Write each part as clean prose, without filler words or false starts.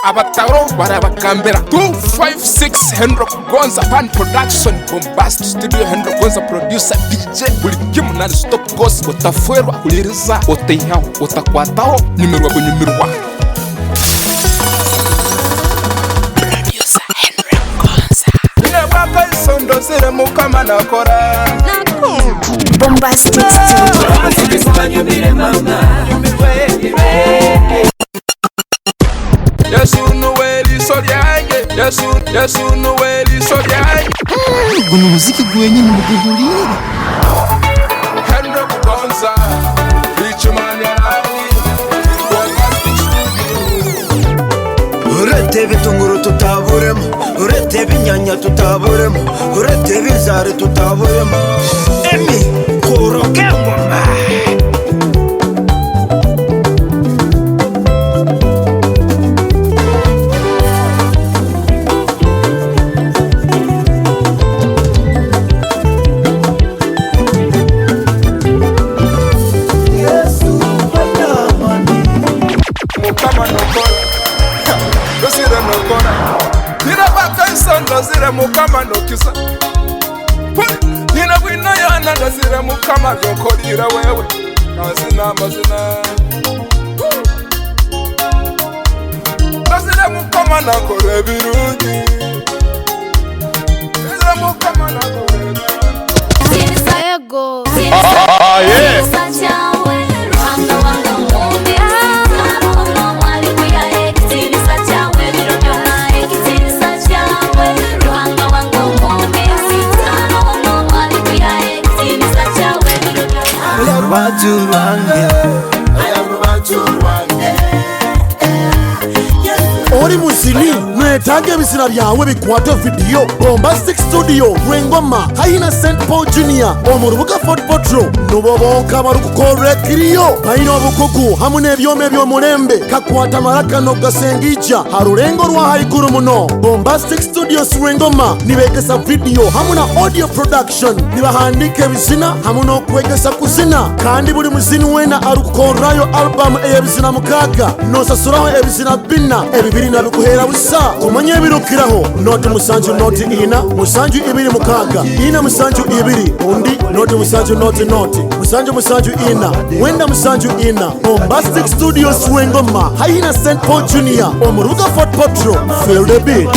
abataro barabakambera 256 Henry Gonza Pan Production Bombast Studio Henry Gonza Producer DJ buli kimu na stop goes utafuerwa uliriza uteyao utakwatao nimerwa kunyumirwa Producer Henry Gonza Nina baka isondo zire mukama nakora Bombastic Studio Yesu nuweli solyange Yesu nuweli solyange Guno muziki gwenye mugihulira Henry Gonza Richman yarawi Bombastic Studio Urete bitunguru tutaburemo Urete binyanya tutaburemo Urete bizari tutaburemo Emi kuroke ngoma Zire mukama nokisa Nina wino yana Zire mukama yokorira wewe Mazina Zire mukama nakore birungi Zire mukama nakore birungi Saego yeah Ori musini Mwetage bisina byawe bikwata video Bombastic Studio Rwengoma Haina St. Paul Jr. Omurubuga Fort Potro Nubobonka barukukore kiriyo Haina obukugu hamune byome byomulembe Kakwata maraka no gasengija Harurengo rwa haiguru muno Bombastic Studios Rwengoma Nibegesa video hamuna audio production Nibahandike bizina hamuno kwegesa kuzina Kandi buri muzini wena arukukorayo album eyebizina mukaga Nosasuraho ebizina bina ebibiri na bikuhera busa kumanye birukiraho noti musanju noti ina musanju ibiri mukaga ina musanju ibiri undi noti musanju musanju ina wenda musanju ina Bombastic Studios Rwengoma Haina St. Paul Jr. Omuruga Fort Potro feel the beat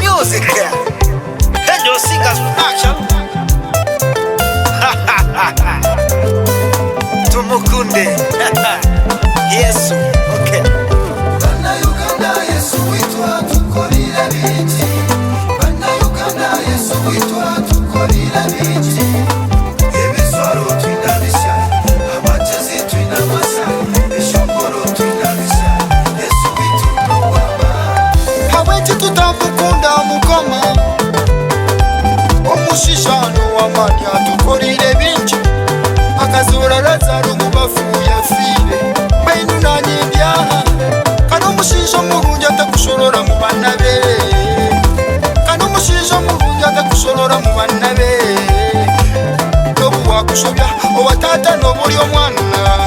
Music and your singers action Tumukunde Yesu okay Bana Uganda Yesu witwa tukorira biki Bana Uganda Yesu witwa tukorira biki Ebisoro twinabisha Amachezi twinamasa Eshongoro twinabisha Yesu witwa waba Haweji tutamukunda mukoma Omushishano wamanya tukorire bingi Akazura Lazaro mubafuya file Bainu nani byaha Kano mushisho murungi atakushorora mu bana be Kano mushisho murungi atakushorora mu bana be Nobu wakushobya owatata nobuli omwana